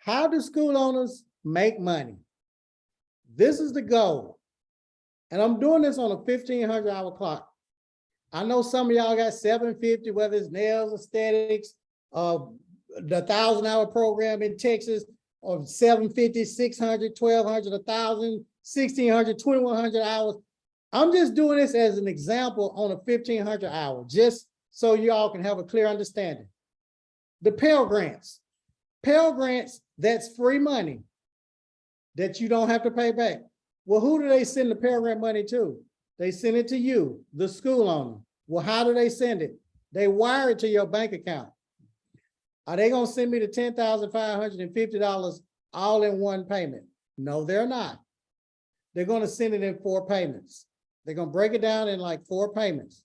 How do school owners make money? This is the goal. And I'm doing this on a 1,500-hour clock. I know some of y'all got 750, whether it's nails, aesthetics, the 1,000-hour program in Texas, or 750, 600, 1,200, 1,000, 1,600, 2,100 hours. I'm just doing this as an example on a 1,500 hour, just so y'all can have a clear understanding. The Pell Grants. Pell Grants, that's free money that you don't have to pay back. Well, who do they send the Pell Grant money to? They send it to you, the school owner. Well, how do they send it? They wire it to your bank account. Are they gonna send me the $10,550 all in one payment? No, they're not. They're gonna send it in 4 payments. They're gonna break it down in like 4 payments.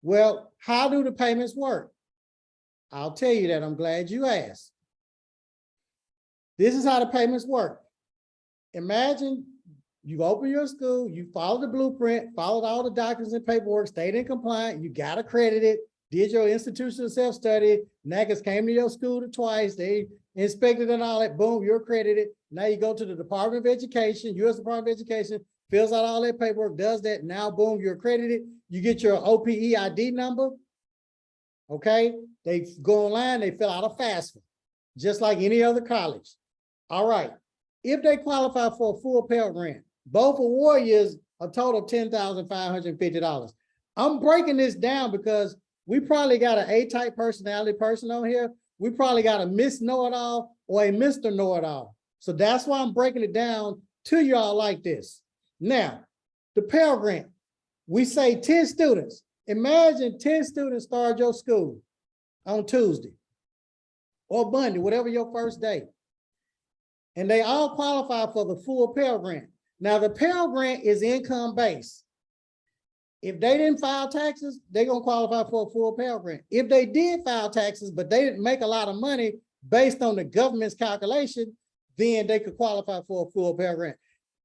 Well, how do the payments work? I'll tell you that. I'm glad you asked. This is how the payments work. Imagine you open your school, you followed the blueprint, followed all the documents and paperwork, stayed in compliance, you got accredited, did your institutional self-study, NACAS came to your school twice, they inspected and all that, boom, you're accredited. Now you go to the Department of Education, U.S. Department of Education, fills out all that paperwork, does that, now boom, you're accredited. You get your OPE ID number, okay? They go online, they fill out a FAFSA, just like any other college. All right, if they qualify for a full Pell Grant, both award years, a total of $10,550. I'm breaking this down because we probably got an A-type personality person on here. We probably got a Miss Know-It-All or a Mr. Know-It-All. So that's why I'm breaking it down to y'all like this. Now, the Pell Grant, we say 10 students. Imagine 10 students start your school on Tuesday or Monday, whatever your first day. And they all qualify for the full Pell Grant. Now, the Pell Grant is income-based. If they didn't file taxes, they're going to qualify for a full Pell Grant. If they did file taxes, but they didn't make a lot of money based on the government's calculation, then they could qualify for a full Pell Grant.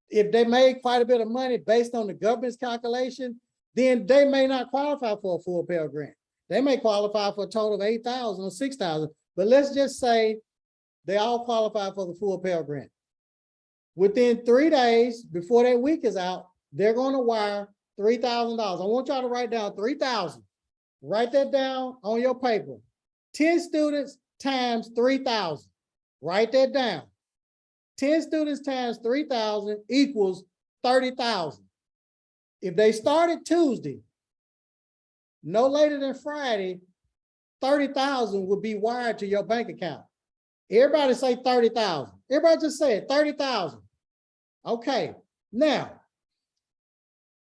If they made quite a bit of money based on the government's calculation, then they may not qualify for a full Pell Grant. They may qualify for a total of 8,000 or 6,000, but let's just say they all qualify for the full Pell Grant. Within 3 days before that week is out, they're going to wire $3,000. I want y'all to write down 3,000. Write that down on your paper. 10 students times 3,000. Write that down. 10 students times 3,000 equals 30,000. If they started Tuesday, no later than Friday, 30,000 would be wired to your bank account. Everybody say 30,000. Everybody just say it, 30,000. Okay, now,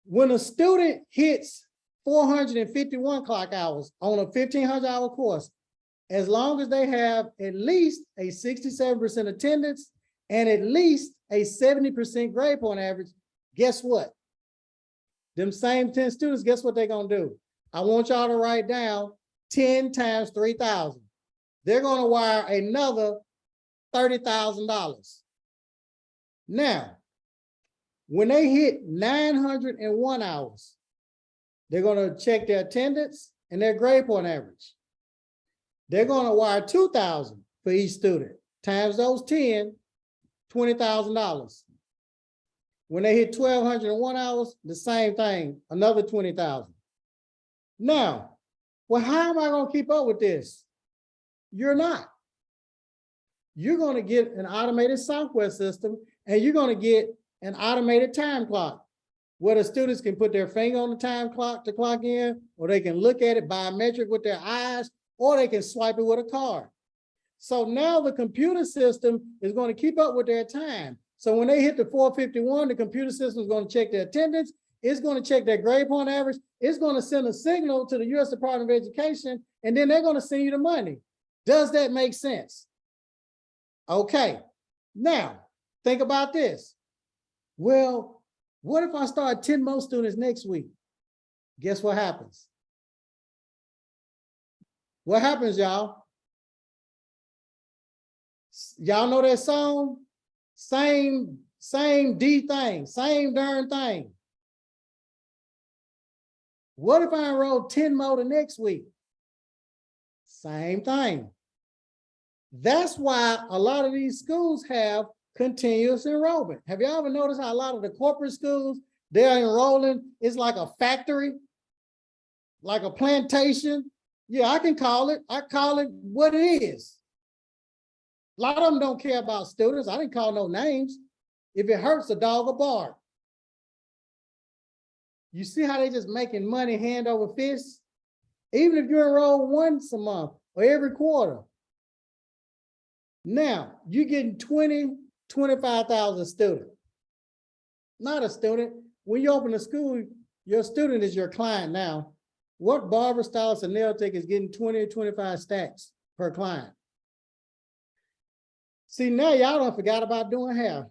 when a student hits 451 clock hours on a 1,500-hour course, as long as they have at least a 67% attendance and at least a 70% grade point average, guess what? Them same 10 students, guess what they're gonna do? I want y'all to write down 10 times 3,000. They're gonna wire another $30,000. Now, when they hit 901 hours, they're gonna check their attendance and their grade point average. They're gonna wire 2,000 for each student, times those 10, $20,000. When they hit 1,201 hours, the same thing, another 20,000. Now, well, how am I gonna keep up with this? You're not. You're gonna get an automated software system and you're gonna get an automated time clock where the students can put their finger on the time clock to clock in, or they can look at it biometric with their eyes, or they can swipe it with a card. So now the computer system is going to keep up with their time. So when they hit the 451, the computer system is going to check their attendance. It's going to check their grade point average. It's going to send a signal to the U.S. Department of Education, and then they're going to send you the money. Does that make sense? Okay. Now, think about this. Well, what if I start 10 more students next week? Guess what happens? What happens, y'all? Y'all know that song? Same D thing, same darn thing. What if I enroll 10 more the next week? Same thing. That's why a lot of these schools have continuous enrollment. Have you ever noticed how a lot of the corporate schools, they're enrolling, it's like a factory, like a plantation? Yeah, I can call it. I call it what it is. A lot of them don't care about students. I didn't call no names. If it hurts, a dog will bark. You see how they just making money hand over fist? Even if you enroll once a month or every quarter. Now, you're getting 20, 25,000 students. Not a student. When you open a school, your student is your client now. What barber, stylist, and nail tech is getting 20 or 25 stacks per client? See, now y'all done forgot about doing hair.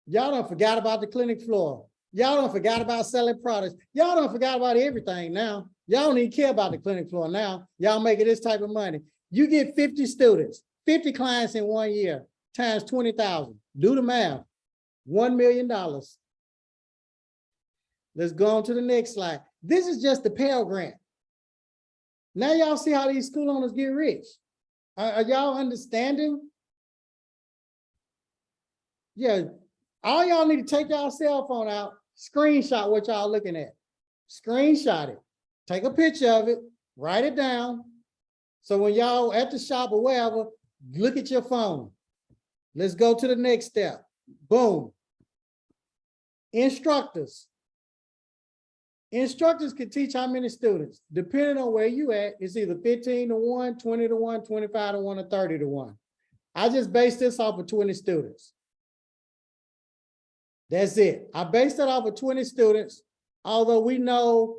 Y'all done forgot about the clinic floor. Y'all done forgot about selling products. Y'all done forgot about everything now. Y'all don't even care about the clinic floor now. Y'all making this type of money. You get 50 students, 50 clients in 1 year, times 20,000. Do the math, $1 million. Let's go on to the next slide. This is just the Pell Grant. Now y'all see how these school owners get rich. Are y'all understanding? Yeah, all y'all need to take y'all cell phone out, screenshot what y'all looking at. Screenshot it. Take a picture of it, write it down. So when y'all at the shop or wherever, look at your phone. Let's go to the next step. Boom. Instructors. Instructors can teach how many students? Depending on where you at, it's either 15 to 1, 20 to 1, 25 to 1, or 30 to 1. I just based this off of 20 students. That's it. I based it off of 20 students, although we know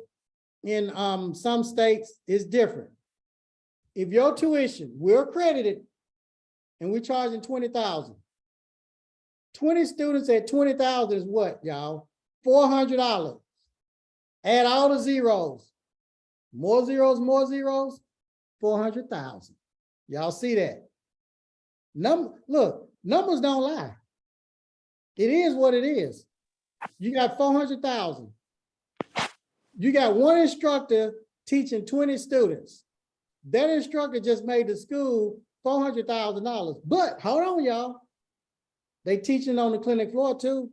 in some states it's different. If your tuition, we're accredited, and we're charging 20,000. 20 students at 20,000 is what, y'all? $400. Add all the zeros. More zeros, 400,000. Y'all see that? Look, numbers don't lie. It is what it is. You got 400,000. You got one instructor teaching 20 students. That instructor just made the school $400,000. But hold on, y'all. They teaching on the clinic floor too.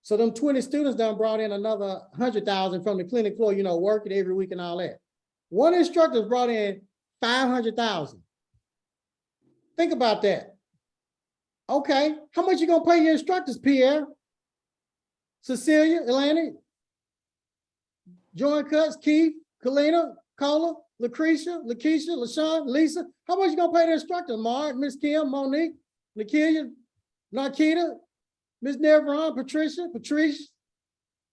So them 20 students done brought in another 100,000 from the clinic floor, you know, working every week and all that. One instructor brought in 500,000. Think about that. Okay, how much you gonna pay your instructors, Pierre? Cecilia, Eleni, Join Cuts, Keith, Kalina, Cola, Lucretia, Lakeisha, LaShawn, Lisa. How much you gonna pay the instructors? Mark, Miss Kim, Monique, Lakeisha, Narkita, Miss Nevron, Patricia, Patrice,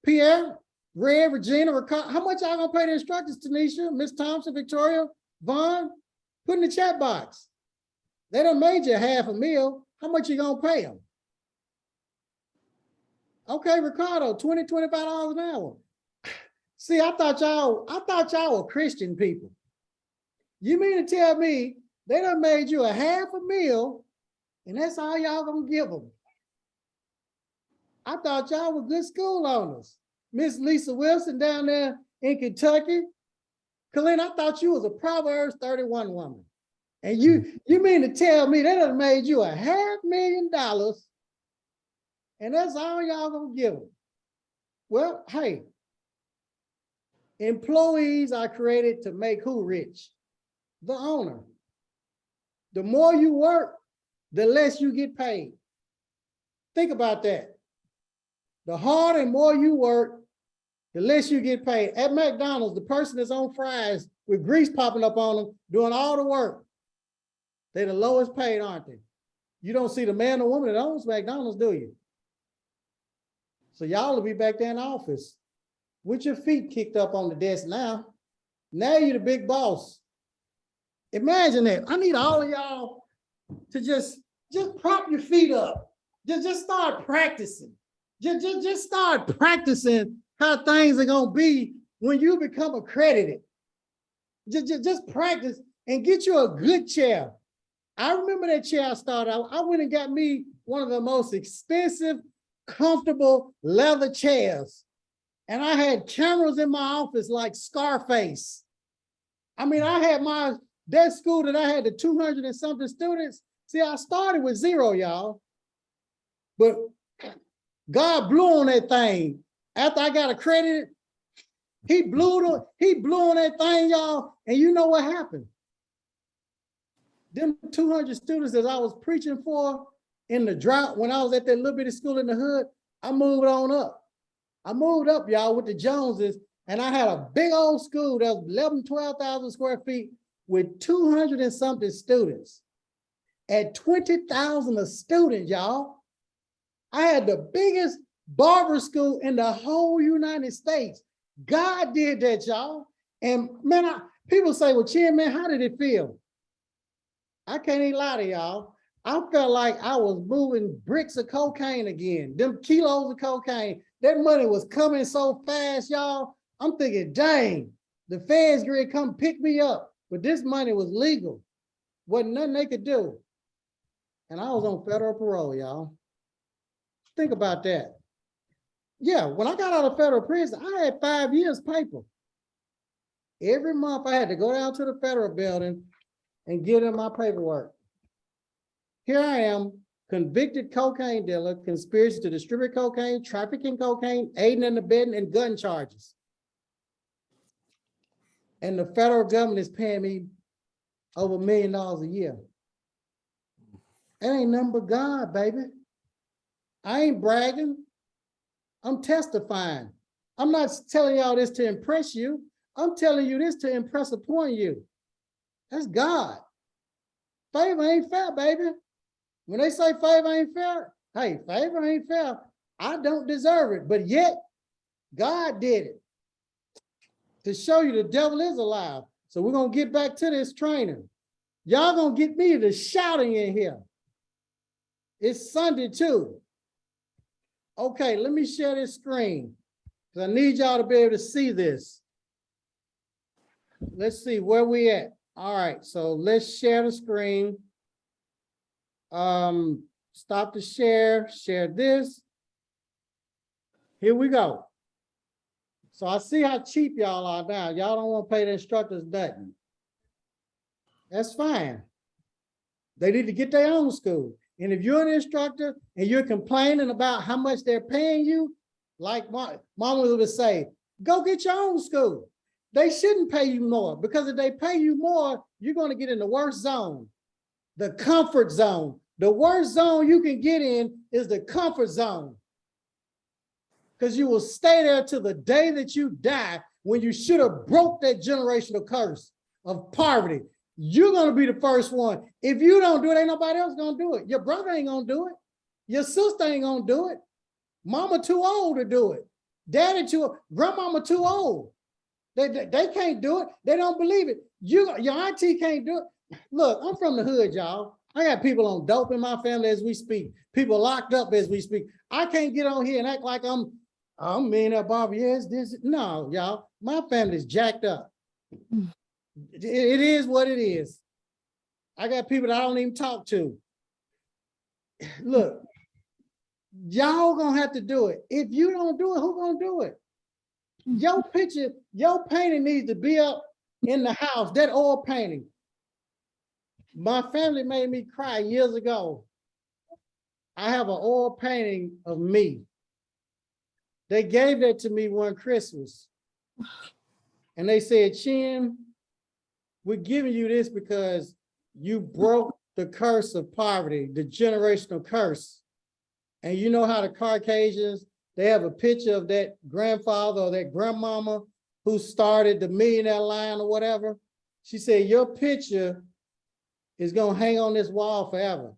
Pierre, Red, Regina, Ricardo. How much y'all gonna pay the instructors, Tanisha, Miss Thompson, Victoria, Vaughn? Put in the chat box. They done made you $500,000. How much you gonna pay them? Okay, Ricardo, $20, $25 an hour. See, I thought y'all were Christian people. You mean to tell me they done made you $500,000 and that's all y'all gonna give them? I thought y'all were good school owners. Miss Lisa Wilson down there in Kentucky. Colleen, I thought you was a Proverbs 31 woman. And you mean to tell me they done made you $500,000 and that's all y'all gonna give them? Well, hey, employees are created to make who rich? The owner. The more you work, the less you get paid. Think about that. The harder and more you work, the less you get paid. At McDonald's, the person that's on fries with grease popping up on them, doing all the work, they're the lowest paid, aren't they? You don't see the man or woman that owns McDonald's, do you? So y'all will be back there in the office with your feet kicked up on the desk now. Now you're the big boss. Imagine that. I need all of y'all to just prop your feet up. Just start practicing. Just start practicing how things are gonna be when you become accredited. Just practice and get you a good chair. I remember that chair I started out. I went and got me one of the most expensive, comfortable leather chairs. And I had cameras in my office like Scarface. I mean, I had that school that I had the 200 and something students. See, I started with zero, y'all. But God blew on that thing. After I got accredited, he blew on that thing, y'all. And you know what happened? Them 200 students that I was preaching for in the drought, when I was at that little bitty school in the hood, I moved on up. I moved up, y'all, with the Joneses, and I had a big old school that was 11, 12,000 square feet with 200 and something students. At 20,000 a student, y'all. I had the biggest barber school in the whole United States. God did that, y'all. And man, people say, well, Chin, man, how did it feel? I can't even lie to y'all. I felt like I was moving bricks of cocaine again, them kilos of cocaine. That money was coming so fast, y'all. I'm thinking, dang, the feds gonna come pick me up. But this money was legal. Wasn't nothing they could do. And I was on federal parole, y'all. Think about that. Yeah, when I got out of federal prison, I had 5 years paper. Every month I had to go down to the federal building and give them my paperwork. Here I am, convicted cocaine dealer, conspiracy to distribute cocaine, trafficking cocaine, aiding and abetting, and gun charges. And the federal government is paying me over $1 million a year. It ain't nothing but God, baby. I ain't bragging. I'm testifying. I'm not telling y'all this to impress you. I'm telling you this to impress upon you. That's God. Favor ain't fair, baby. When they say favor ain't fair, hey, favor ain't fair. I don't deserve it, but yet God did it to show you the devil is alive. So we're going to get back to this training. Y'all going to get me to shouting in here. It's Sunday too. Okay, let me share this screen because I need y'all to be able to see this. Let's see where we at. All right, so let's share the screen. Stop the share this. Here we go. So I see how cheap y'all are now. Y'all don't want to pay the instructors nothing. That's fine. They need to get their own school. And if you're an instructor and you're complaining about how much they're paying you, like mama would say, go get your own school. They shouldn't pay you more, because if they pay you more, you're going to get in the worst zone, the comfort zone. The worst zone you can get in is the comfort zone, because you will stay there till the day that you die, when you should have broke that generational curse of poverty. You're going to be the first one. If you don't do it, ain't nobody else going to do it. Your brother ain't going to do it. Your sister ain't going to do it. Mama too old to do it. Daddy too old. Grandmama too old. They can't do it. They don't believe it. Your auntie can't do it. Look, I'm from the hood, y'all. I got people on dope in my family as we speak. People locked up as we speak. I can't get on here and act like I'm MillionaireBarber. Yes, this. No, y'all. My family's jacked up. It is what it is. I got people that I don't even talk to. Look, y'all gonna have to do it. If you don't do it, who gonna do it? Your picture, your painting needs to be up in the house, that oil painting. My family made me cry years ago. I have an oil painting of me. They gave that to me one Christmas. And they said, Chin, we're giving you this because you broke the curse of poverty, the generational curse. And you know how the Caucasians, they have a picture of that grandfather or that grandmama who started the Millionaire line or whatever. She said, your picture is gonna hang on this wall forever.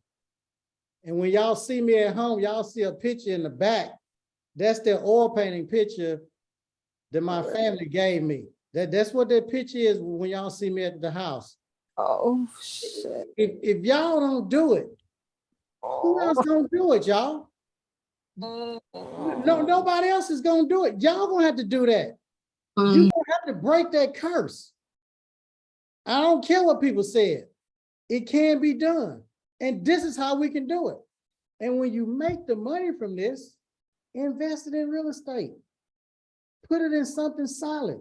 And when y'all see me at home, y'all see a picture in the back. That's their oil painting picture that my family gave me. That's what that picture is when y'all see me at the house. Oh, shit. If y'all don't do it, who else gonna do it, y'all? No, nobody else is gonna do it. Y'all gonna have to do that. You gonna have to break that curse. I don't care what people said. It can be done. And this is how we can do it. And when you make the money from this, invest it in real estate. Put it in something solid.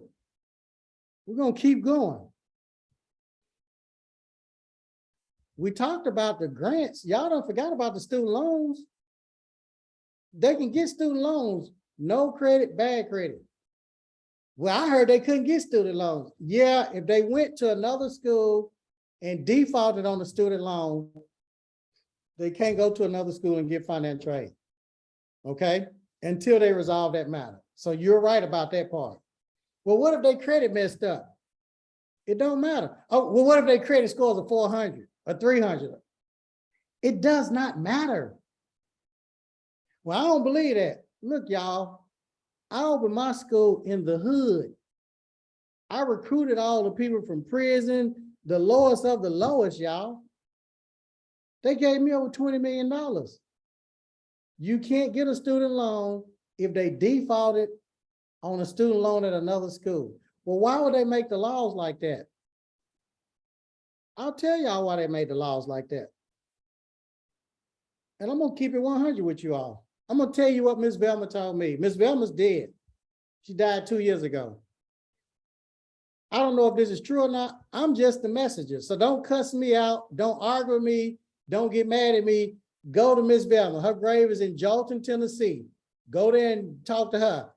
We're gonna keep going. We talked about the grants. Y'all don't forgot about the student loans. They can get student loans, no credit, bad credit. Well, I heard they couldn't get student loans. Yeah, if they went to another school and defaulted on the student loan, they can't go to another school and get financial aid. Okay, until they resolve that matter. So you're right about that part. Well, what if they credit messed up? It don't matter. Oh, well, what if they credit scores of 400 or 300? It does not matter. Well, I don't believe that. Look, y'all, I opened my school in the hood. I recruited all the people from prison, the lowest of the lowest, y'all. They gave me over $20 million. You can't get a student loan if they defaulted on a student loan at another school. Well, why would they make the laws like that? I'll tell y'all why they made the laws like that. And I'm gonna keep it 100 with you all. I'm gonna tell you what Miss Velma told me. Miss Velma's dead. She died 2 years ago. I don't know if this is true or not. I'm just the messenger. So don't cuss me out. Don't argue with me. Don't get mad at me. Go to Miss Velma. Her grave is in Jolton, Tennessee. Go there and talk to her.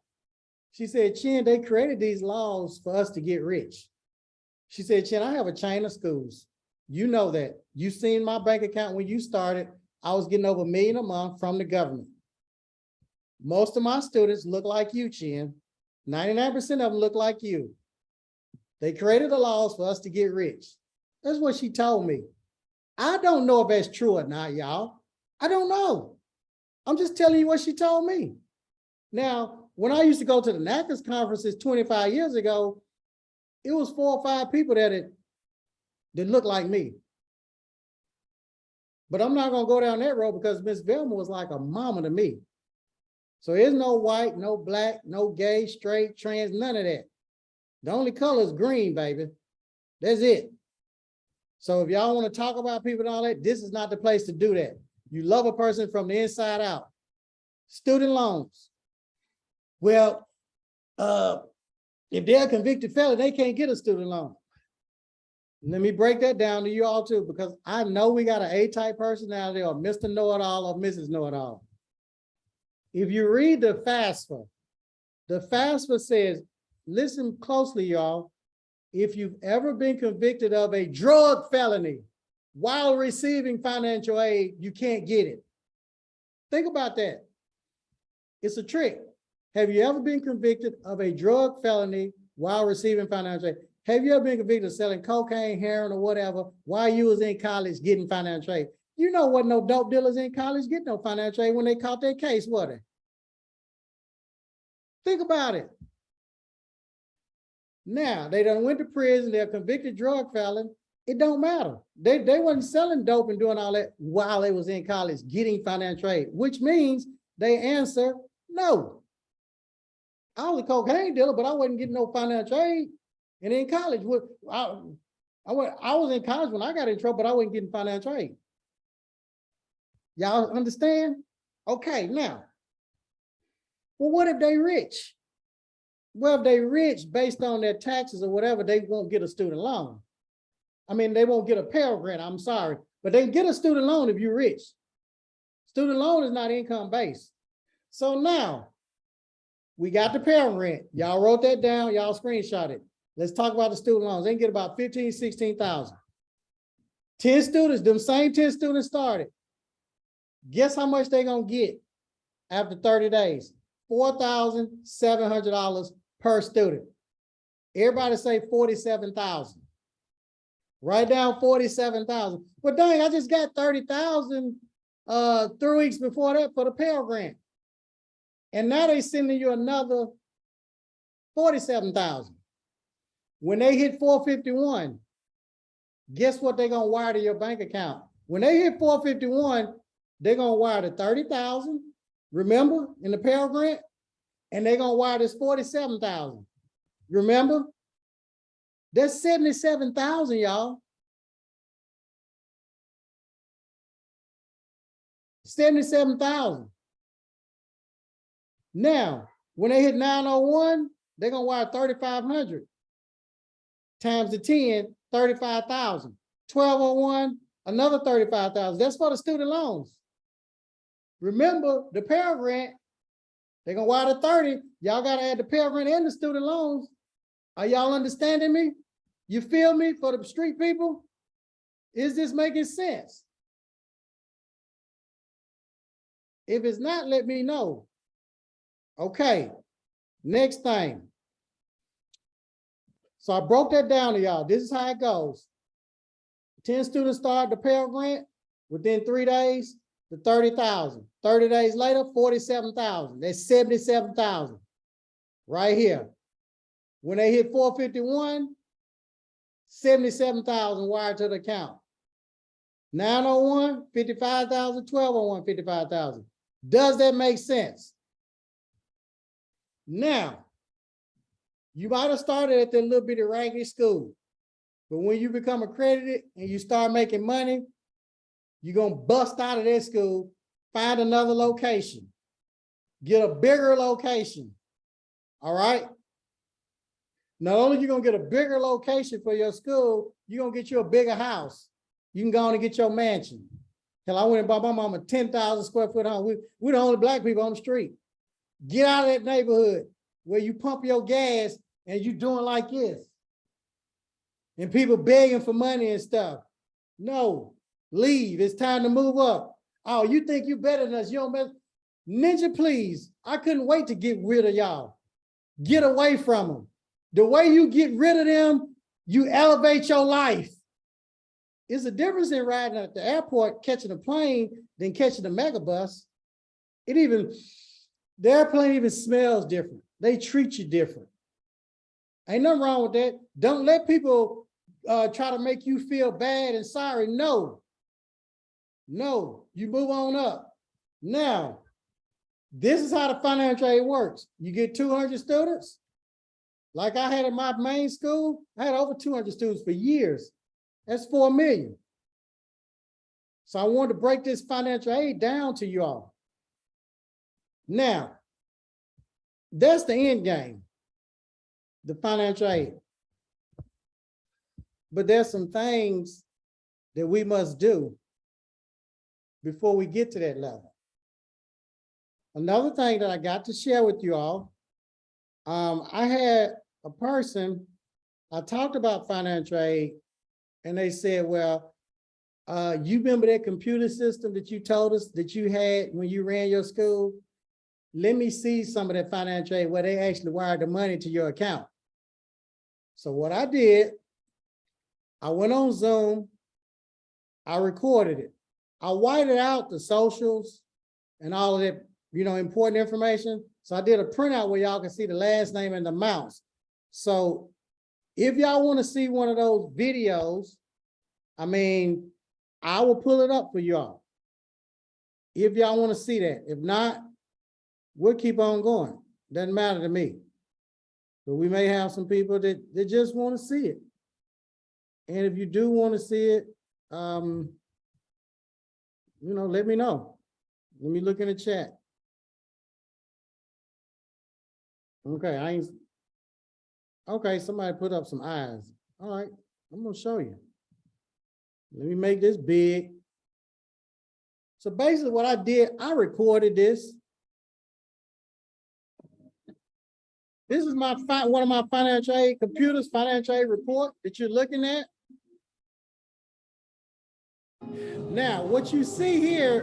She said, Chin, they created these laws for us to get rich. She said, Chin, I have a chain of schools. You know that. You seen my bank account when you started. I was getting over $1 million a month from the government. Most of my students look like you, Chin. 99% of them look like you. They created the laws for us to get rich. That's what she told me. I don't know if that's true or not, y'all. I don't know. I'm just telling you what she told me. Now, when I used to go to the NACAS conferences 25 years ago, it was 4 or 5 people that looked like me. But I'm not gonna go down that road because Miss Velma was like a mama to me. So there's no white, no black, no gay, straight, trans, none of that. The only color is green, baby. That's it. So if y'all want to talk about people and all that, this is not the place to do that. You love a person from the inside out. Student loans. Well, if they're a convicted felon, they can't get a student loan. Let me break that down to you all too, because I know we got an A-type personality or Mr. Know-it-all or Mrs. Know-it-all. If you read the FAFSA says, listen closely, y'all. If you've ever been convicted of a drug felony while receiving financial aid, you can't get it. Think about that. It's a trick. Have you ever been convicted of a drug felony while receiving financial aid? Have you ever been convicted of selling cocaine, heroin, or whatever while you was in college getting financial aid? You know what, no dope dealers in college get no financial aid when they caught their case, were they? Think about it. Now, they done went to prison, they're a convicted drug felon. It don't matter. They wasn't selling dope and doing all that while they was in college getting financial aid, which means they answer no. I was a cocaine dealer, but I wasn't getting no financial aid. And in college, I was in college when I got in trouble, but I wasn't getting financial aid. Y'all understand? Okay, now, well, what if they rich? Well, if they rich based on their taxes or whatever, they won't get a student loan. I mean, they won't get a Pell Grant, I'm sorry, but they get a student loan if you're rich. Student loan is not income based. So now, we got the Pell Grant. Y'all wrote that down, y'all screenshot it. Let's talk about the student loans. They can get about 15, 16,000. 10 students, them same 10 students started. Guess how much they gonna get after 30 days? $4,700 per student. Everybody say 47,000. Write down 47,000. But dang, I just got 30,000 3 weeks before that for the Pell Grant. And now they sending you another 47,000. When they hit 451, guess what they're gonna wire to your bank account? When they hit 451, they're gonna wire the 30,000, remember, in the Pell Grant, and they're gonna wire this 47,000. Remember? That's 77,000, y'all. 77,000. Now, when they hit 901, they're gonna wire 3,500 times the 10, 35,000. 1201, another 35,000. That's for the student loans. Remember the Pell Grant, they're gonna wire the 30. Y'all gotta add the Pell Grant and the student loans. Are y'all understanding me? You feel me for the street people? Is this making sense? If it's not, let me know. Okay, next thing. So I broke that down to y'all. This is how it goes. 10 students start the Pell Grant. Within 3 days, the 30,000. 30 days later, 47,000. That's 77,000 right here. When they hit 451, 77,000 wired to the account. 901, 55,000, 1201, 55,000. Does that make sense? Now, you might have started at that little bitty raggedy school, but when you become accredited and you start making money, you're gonna bust out of that school, find another location, get a bigger location, all right? Not only are you gonna get a bigger location for your school, you're gonna get you a bigger house. You can go on and get your mansion. Hell, I went and bought my mama a 10,000 square foot home. We're the only black people on the street. Get out of that neighborhood where you pump your gas and you doing like this. And people begging for money and stuff. No, leave. It's time to move up. Oh, you think you better than us? You don't better. Ninja, please. I couldn't wait to get rid of y'all. Get away from them. The way you get rid of them, you elevate your life. It's a difference in riding at the airport, catching a plane, than catching a megabus. The airplane even smells different. They treat you different. Ain't nothing wrong with that. Don't let people try to make you feel bad and sorry. No, you move on up. Now, this is how the financial aid works. You get 200 students. Like I had in my main school, I had over 200 students for years. That's 4 million. So I wanted to break this financial aid down to you all. Now, that's the end game, the financial aid. But there's some things that we must do before we get to that level. Another thing that I got to share with you all, I had a person, I talked about financial aid, and they said, well, you remember that computer system that you told us that you had when you ran your school? Let me see some of that financial aid where they actually wired the money to your account. So what I did, I went on Zoom, I recorded it. I whited out the socials and all of that, important information. So I did a printout where y'all can see the last name and the amounts. So if y'all want to see one of those videos, I will pull it up for y'all. If y'all want to see that. If not, we'll keep on going. Doesn't matter to me. But we may have some people that just want to see it. And if you do want to see it, let me know. Let me look in the chat. Okay, okay, somebody put up some eyes. All right, I'm gonna show you. Let me make this big. So basically what I did, I recorded this. This is one of my financial aid computers, financial aid report that you're looking at. Now, what you see here,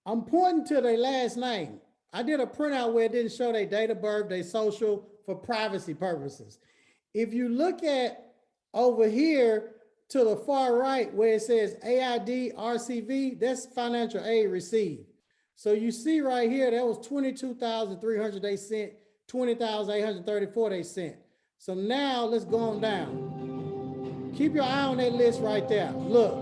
I'm pointing to their last name. I did a printout where it didn't show their date of birth, their social, for privacy purposes. If you look at over here to the far right where it says AID RCV, that's financial aid received. So you see right here, that was 22,300 they sent, 20,834 they sent. So now let's go on down. Keep your eye on that list right there. Look,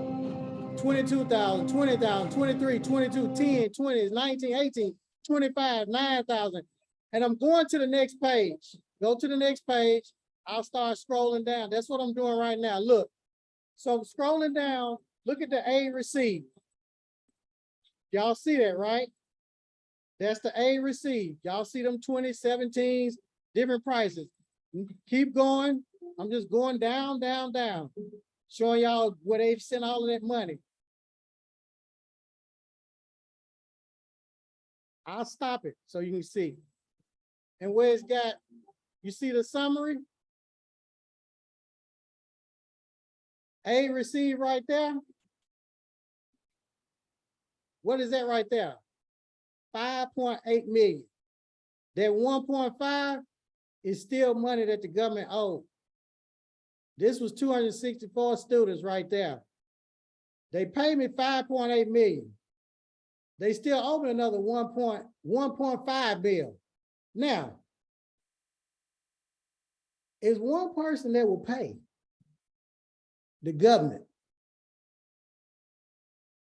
22,000, 20,000, 23, 22, 10, 20, 19, 18, 25, 9,000. And I'm going to the next page. Go to the next page. I'll start scrolling down. That's what I'm doing right now. Look. So I'm scrolling down. Look at the aid received. Y'all see that, right? That's the aid received. Y'all see them 2017s, different prices. Keep going. I'm just going down, down, down. showing y'all where they've sent all of that money. I'll stop it so you can see. And where it's got, you see the summary? A received right there. What is that right there? 5.8 million. That 1.5 is still money that the government owed. This was 264 students right there. They paid me 5.8 million. They still owe me another 1.5 bill. Now, it's one person that will pay. The government.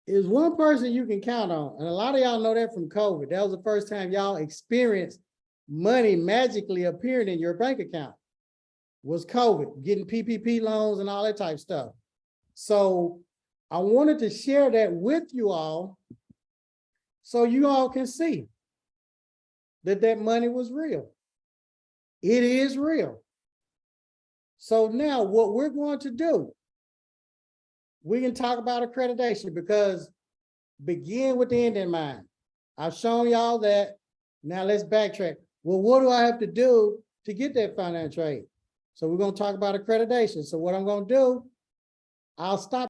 Is one person you can count on. And a lot of y'all know that from COVID. That was the first time y'all experienced money magically appearing in your bank account. Was COVID, getting PPP loans and all that type of stuff. So I wanted to share that with you all so you all can see that that money was real. It is real. So now what we're going to do, we can talk about accreditation because begin with the end in mind. I've shown y'all that. Now let's backtrack. Well, what do I have to do to get that financial aid? So we're going to talk about accreditation. So what I'm going to do, I'll stop